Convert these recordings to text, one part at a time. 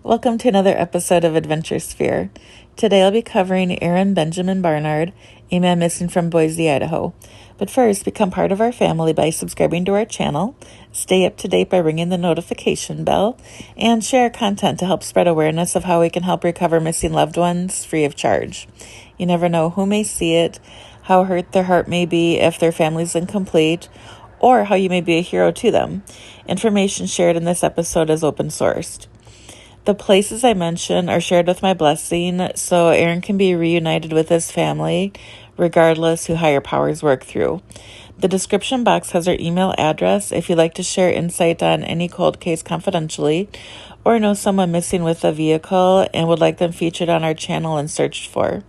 Welcome to another episode of AdventureSphere. Today I'll be covering Ahren Barnard, a man missing from Boise, Idaho. But first, become part of our family by subscribing to our channel, stay up to date by ringing the notification bell, and share content to help spread awareness of how we can help recover missing loved ones free of charge. You never know who may see it, how hurt their heart may be if their family's incomplete, or how you may be a hero to them. Information shared in this episode is open sourced. The places I mention are shared with my blessing, so Ahren can be reunited with his family, regardless who higher powers work through. The description box has our email address if you'd like to share insight on any cold case confidentially, or know someone missing with a vehicle and would like them featured on our channel and searched for.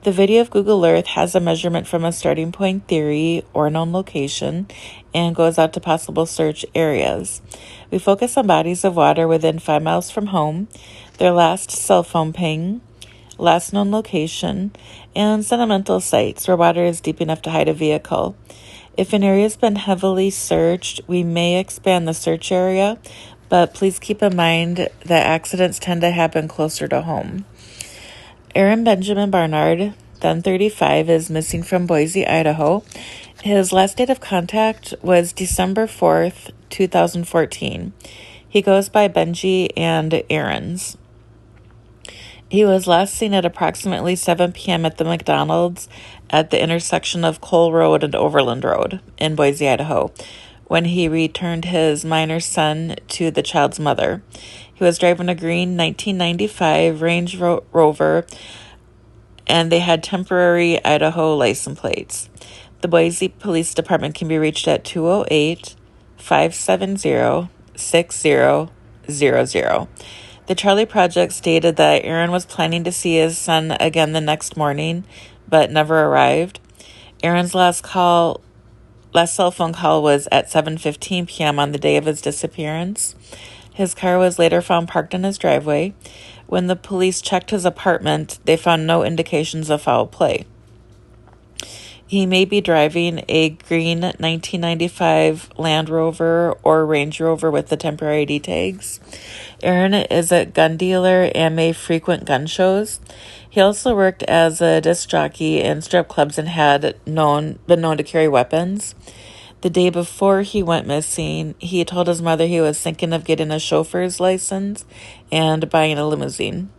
The video of Google Earth has a measurement from a starting point theory or known location and goes out to possible search areas. We focus on bodies of water within 5 miles from home, their last cell phone ping, last known location, and sentimental sites where water is deep enough to hide a vehicle. If an area has been heavily searched, we may expand the search area, but please keep in mind that accidents tend to happen closer to home. Ahren Barnard, then 35, is missing from Boise, Idaho. His last date of contact was December 4th, 2014. He goes by Benji and Ahrens. He was last seen at approximately 7 p.m. at the McDonald's at the intersection of Cole Road and Overland Road in Boise, Idaho, when he returned his minor son to the child's mother. He was driving a green 1995 Range Rover, and they had temporary Idaho license plates. The Boise Police Department can be reached at 208-570-6000. The Charlie Project stated that Ahren was planning to see his son again the next morning, but never arrived. Ahren's last cell phone call was at 7:15 p.m. on the day of his disappearance. His car was later found parked in his driveway. When the police checked his apartment, they found no indications of foul play. He may be driving a green 1995 Land Rover or Range Rover with the temporary ID tags. Ahren is a gun dealer and may frequent gun shows. He also worked as a disc jockey in strip clubs and had been known to carry weapons. The day before he went missing, he told his mother he was thinking of getting a chauffeur's license and buying a limousine.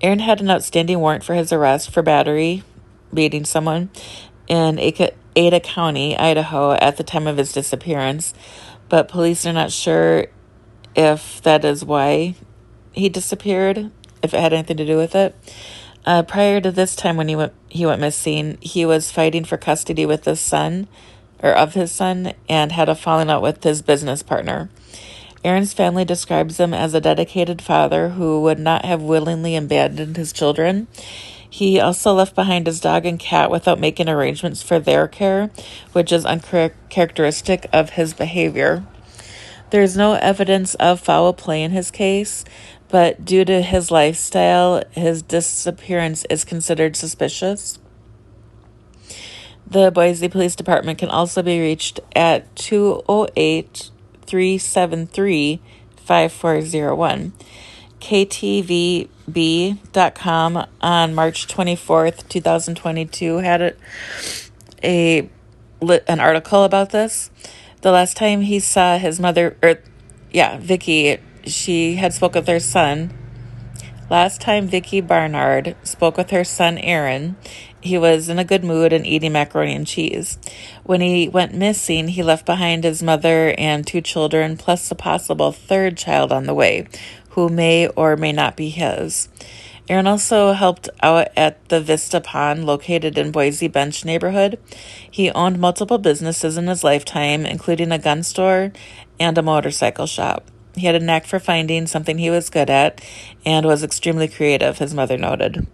Ahren had an outstanding warrant for his arrest for battery, beating someone, in Ada County, Idaho, at the time of his disappearance, but police are not sure if that is why he disappeared, if it had anything to do with it. Prior to this time when he went missing, he was fighting for custody with his son, and had a falling out with his business partner. Ahren's family describes him as a dedicated father who would not have willingly abandoned his children. He also left behind his dog and cat without making arrangements for their care, which is uncharacteristic of his behavior. There is no evidence of foul play in his case, but due to his lifestyle, his disappearance is considered suspicious. The Boise Police Department can also be reached at 208-373-5401. KTVB.com on March 24th, 2022 had an article about this. The last time he saw his mother, Vicky, she had spoke with her son. Last time Vicky Barnard spoke with her son Ahren, he was in a good mood and eating macaroni and cheese. When he went missing, he left behind his mother and 2 children, plus a possible 3rd child on the way, who may or may not be his. Ahren also helped out at the Vista Pond, located in Boise Bench neighborhood. He owned multiple businesses in his lifetime, including a gun store and a motorcycle shop. He had a knack for finding something he was good at and was extremely creative, his mother noted.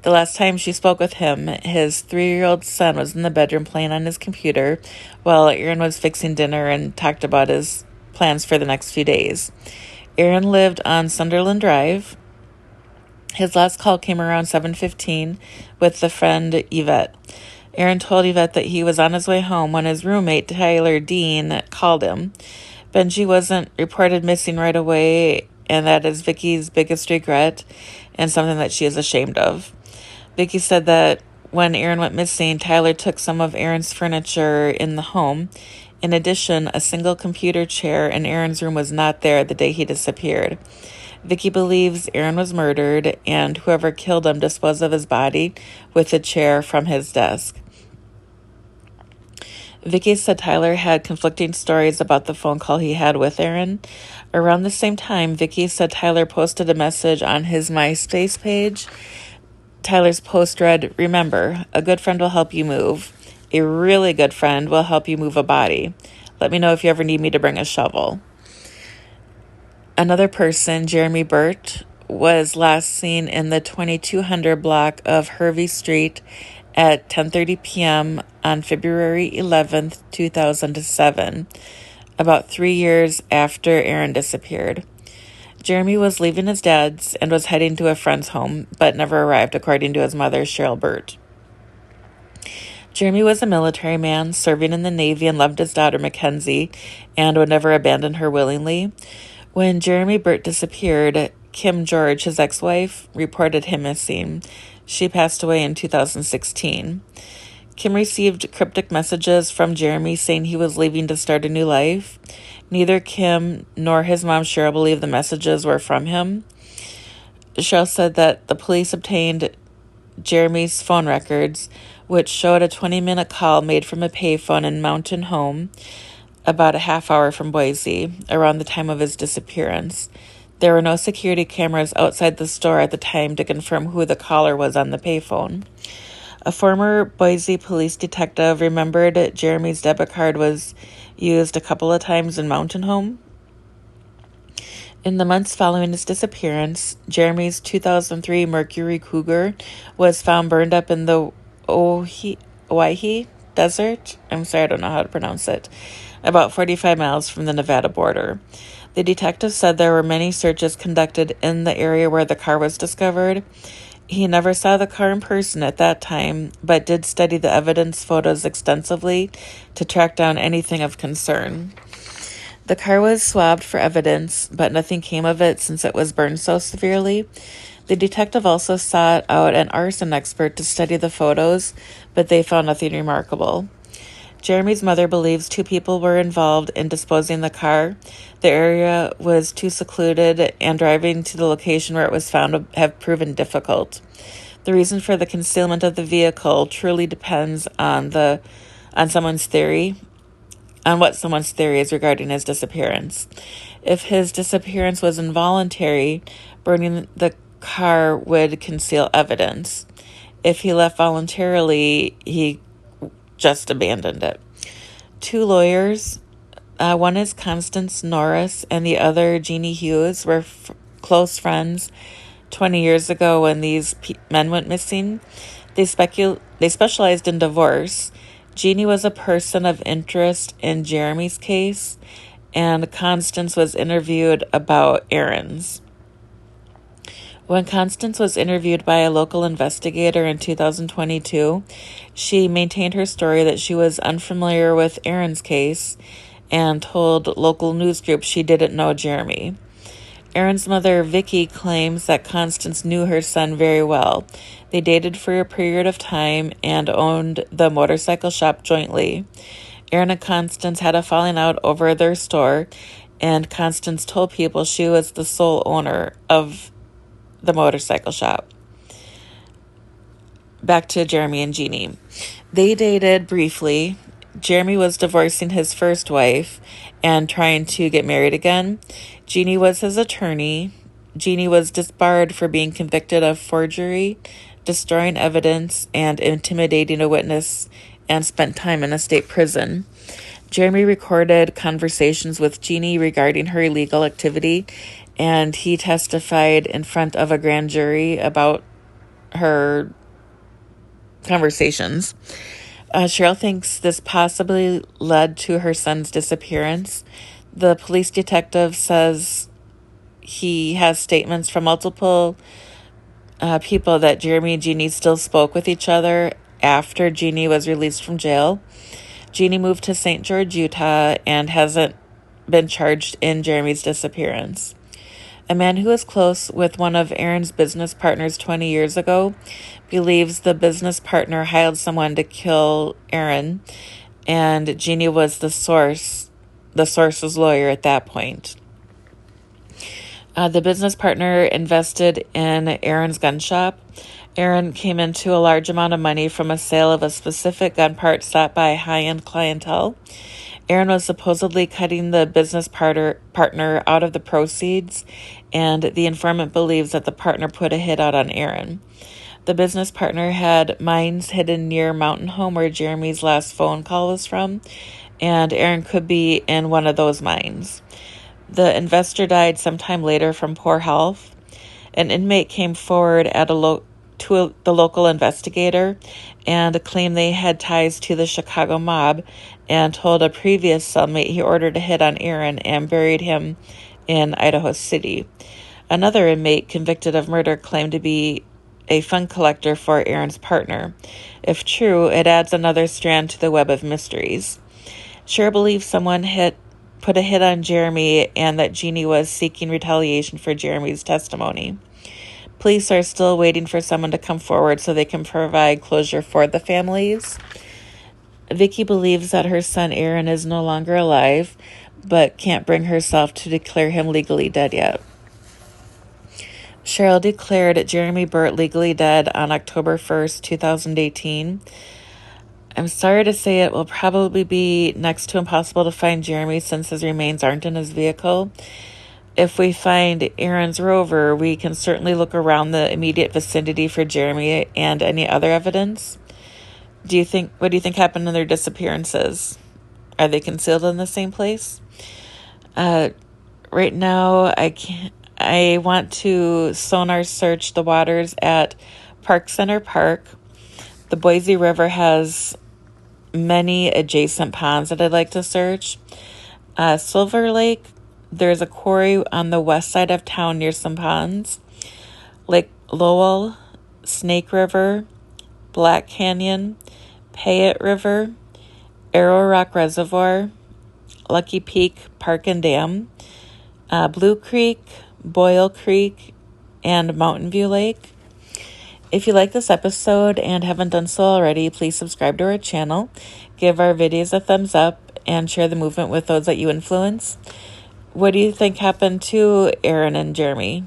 The last time she spoke with him, his 3-year-old son was in the bedroom playing on his computer while Ahren was fixing dinner and talked about his plans for the next few days. Ahren lived on Sunderland Drive. His last call came around 7:15 with the friend Yvette. Ahren told Yvette that he was on his way home when his roommate, Tyler Dean, called him. Benji wasn't reported missing right away, and that is Vicky's biggest regret and something that she is ashamed of. Vicky said that when Ahren went missing, Tyler took some of Ahren's furniture in the home. In addition, a single computer chair in Ahren's room was not there the day he disappeared. Vicky believes Ahren was murdered, and whoever killed him disposed of his body with a chair from his desk. Vicky said Tyler had conflicting stories about the phone call he had with Ahren. Around the same time, Vicky said Tyler posted a message on his MySpace page. Tyler's post read, "Remember, a good friend will help you move. A really good friend will help you move a body. Let me know if you ever need me to bring a shovel." Another person, Jeramy Burt, was last seen in the 2200 block of Hervey Street at 10:30 p.m. on February 11th, 2007, about 3 years after Ahren disappeared. Jeramy was leaving his dad's and was heading to a friend's home, but never arrived, according to his mother, Cheryl Burt. Jeramy was a military man, serving in the Navy, and loved his daughter, Mackenzie, and would never abandon her willingly. When Jeramy Burt disappeared, Kim George, his ex-wife, reported him missing. She passed away in 2016. Kim received cryptic messages from Jeramy saying he was leaving to start a new life. Neither Kim nor his mom, Cheryl, believed the messages were from him. Cheryl said that the police obtained Jeramy's phone records, which showed a 20-minute call made from a payphone in Mountain Home, about a half hour from Boise, around the time of his disappearance. There were no security cameras outside the store at the time to confirm who the caller was on the payphone. A former Boise police detective remembered Jeramy's debit card was used a couple of times in Mountain Home. In the months following his disappearance, Jeramy's 2003 Mercury Cougar was found burned up in the Owyhee Desert. I'm sorry, I don't know how to pronounce it. About 45 miles from the Nevada border. The detective said there were many searches conducted in the area where the car was discovered. He never saw the car in person at that time, but did study the evidence photos extensively to track down anything of concern. The car was swabbed for evidence, but nothing came of it since it was burned so severely. The detective also sought out an arson expert to study the photos, but they found nothing remarkable. Jeramy's mother believes 2 people were involved in disposing the car. The area was too secluded, and driving to the location where it was found would have proven difficult. The reason for the concealment of the vehicle truly depends on someone's theory, on what someone's theory is regarding his disappearance. If his disappearance was involuntary, burning the car would conceal evidence. If he left voluntarily, he just abandoned it. 2 lawyers, one is Constance Norris and the other Jeannie Hughes, were close friends 20 years ago when these men went missing. They specialized in divorce. Jeannie was a person of interest in Jeramy's case, and Constance was interviewed about Ahren's. When Constance was interviewed by a local investigator in 2022, she maintained her story that she was unfamiliar with Ahren's case and told local news groups she didn't know Jeramy. Ahren's mother, Vicky, claims that Constance knew her son very well. They dated for a period of time and owned the motorcycle shop jointly. Ahren and Constance had a falling out over their store, and Constance told people she was the sole owner of the motorcycle shop. Back to Jeramy and Jeannie. They dated briefly. Jeramy was divorcing his first wife and trying to get married again. Jeannie was his attorney. Jeannie was disbarred for being convicted of forgery, destroying evidence, and intimidating a witness, and spent time in a state prison. Jeramy recorded conversations with Jeannie regarding her illegal activity, and he testified in front of a grand jury about her conversations. Cheryl thinks this possibly led to her son's disappearance. The police detective says he has statements from multiple people that Jeramy and Jeannie still spoke with each other after Jeannie was released from jail. Jeannie moved to St. George, Utah, and hasn't been charged in Jeramy's disappearance. A man who was close with one of Ahren's business partners 20 years ago believes the business partner hired someone to kill Ahren, and Jeannie was the source's lawyer at that point. The business partner invested in Ahren's gun shop. Ahren came into a large amount of money from a sale of a specific gun part sought by high-end clientele. Ahren was supposedly cutting the business partner out of the proceeds, and the informant believes that the partner put a hit out on Ahren. The business partner had mines hidden near Mountain Home, where Jeramy's last phone call was from, and Ahren could be in one of those mines. The investor died sometime later from poor health. An inmate came forward to the local investigator and claimed they had ties to the Chicago mob, and told a previous cellmate he ordered a hit on Ahren and buried him in Idaho City. Another inmate convicted of murder claimed to be a fund collector for Ahren's partner. If true, it adds another strand to the web of mysteries. Cher believes someone put a hit on Jeramy and that Jeannie was seeking retaliation for Jeramy's testimony. Police are still waiting for someone to come forward so they can provide closure for the families. Vicky believes that her son Ahren is no longer alive, but can't bring herself to declare him legally dead yet. Cheryl declared Jeramy Burt legally dead on October 1st, 2018. I'm sorry to say it will probably be next to impossible to find Jeramy since his remains aren't in his vehicle. If we find Ahren's Rover, we can certainly look around the immediate vicinity for Jeramy and any other evidence. What do you think happened in their disappearances? Are they concealed in the same place? Right now, I want to sonar search the waters at Park Center Park. The Boise River has many adjacent ponds that I'd like to search. Silver Lake, there's a quarry on the west side of town near some ponds. Lake Lowell, Snake River, Black Canyon, Payette River, Arrow Rock Reservoir, Lucky Peak Park and Dam, Blue Creek, Boyle Creek, and Mountain View Lake. If you like this episode and haven't done so already, please subscribe to our channel, give our videos a thumbs up, and share the movement with those that you influence. What do you think happened to Ahren and Jeramy?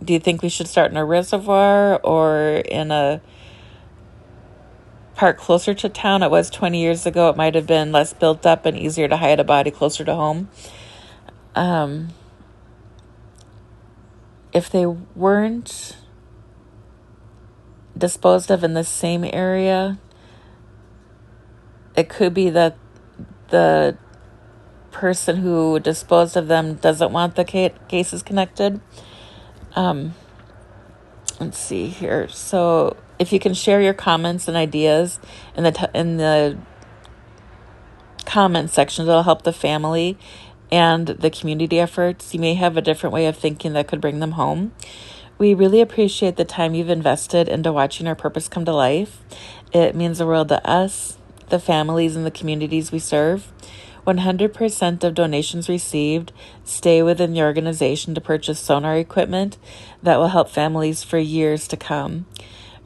Do you think we should start in a reservoir or in a park closer to town? It was 20 years ago. It might have been less built up and easier to hide a body closer to home. If they weren't disposed of in the same area, it could be that the person who disposed of them doesn't want the cases connected. Let's see here. So if you can share your comments and ideas in the comment section, that'll help the family and the community efforts. You may have a different way of thinking that could bring them home. We really appreciate the time you've invested into watching our purpose come to life. It means the world to us, the families, and the communities we serve. 100% of donations received stay within the organization to purchase sonar equipment that will help families for years to come.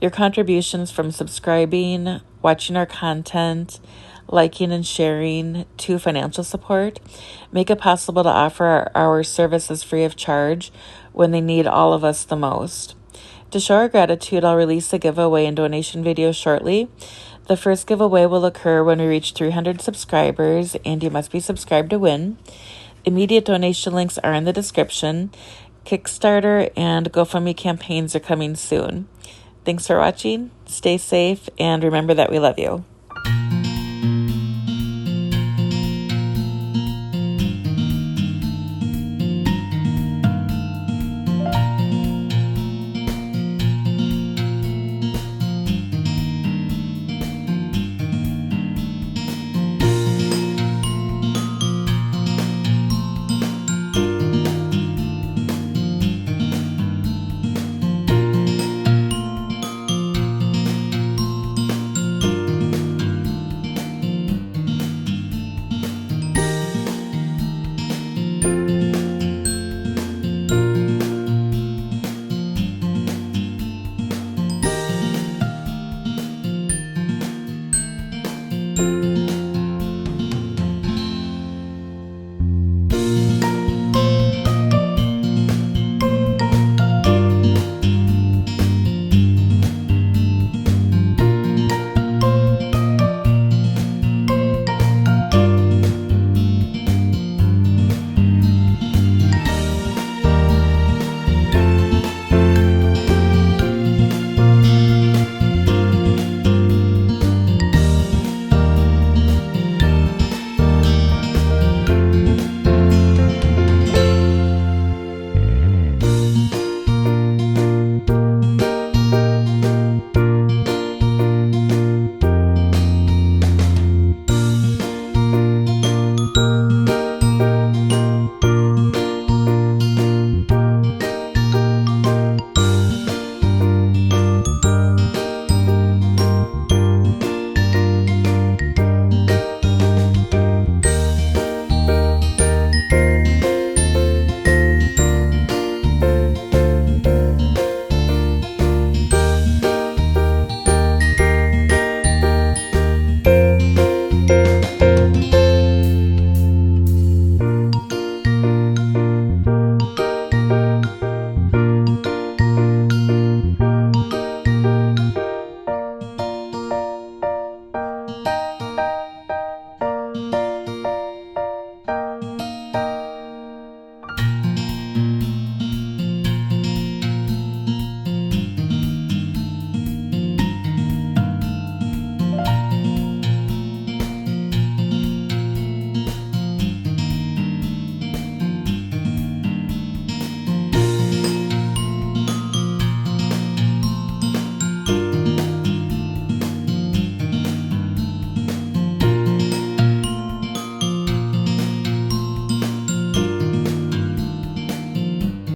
Your contributions from subscribing, watching our content, liking and sharing, to financial support make it possible to offer our services free of charge when they need all of us the most. To show our gratitude, I'll release a giveaway and donation video shortly. The first giveaway will occur when we reach 300 subscribers, and you must be subscribed to win. Immediate donation links are in the description. Kickstarter and GoFundMe campaigns are coming soon. Thanks for watching. Stay safe, and remember that we love you.